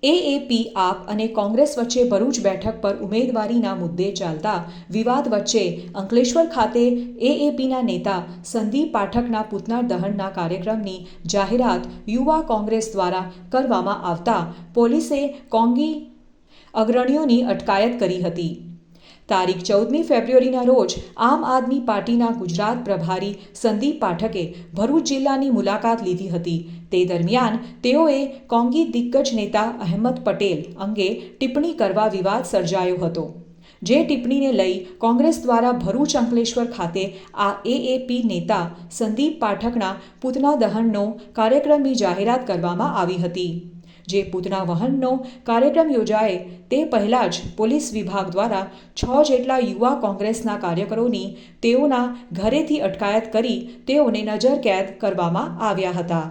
એએપી આપ અને કોંગ્રેસ વચ્ચે ભરૂચ બેઠક પર ઉમેદવારીના મુદ્દે ચાલતા વિવાદ વચ્ચે અંકલેશ્વર ખાતે એએપીના નેતા સંદીપ પાઠકના પૂતના દહનના કાર્યક્રમની જાહેરાત યુવા કોંગ્રેસ દ્વારા કરવામાં આવતા પોલીસે કોંગી અગ્રણીઓની અટકાયત કરી હતી। તારીખ 14મી ફેબ્રુઆરીના રોજ આમ આદમી પાર્ટીના ગુજરાત પ્રભારી સંદીપ પાઠકે ભરૂચ જિલ્લાની મુલાકાત લીધી હતી। તે દરમિયાન તેઓએ કોંગી દિગ્ગજ નેતા અહેમદ પટેલ અંગે ટિપ્પણી કરવા વિવાદ સર્જાયો હતો, જે ટિપ્પણીને લઈ કોંગ્રેસ દ્વારા ભરૂચ અંકલેશ્વર ખાતે આ એએપી નેતા સંદીપ પાઠકના પૂતના દહનનો કાર્યક્રમની જાહેરાત કરવામાં આવી હતી। જે પૂતના વહનનો કાર્યક્રમ યોજાય તે પહેલાં જ પોલીસ વિભાગ દ્વારા 6 જેટલા યુવા કોંગ્રેસના કાર્યકરોની તેઓના ઘરેથી અટકાયત કરી તેઓને નજરકેદ કરવામાં આવ્યા હતા।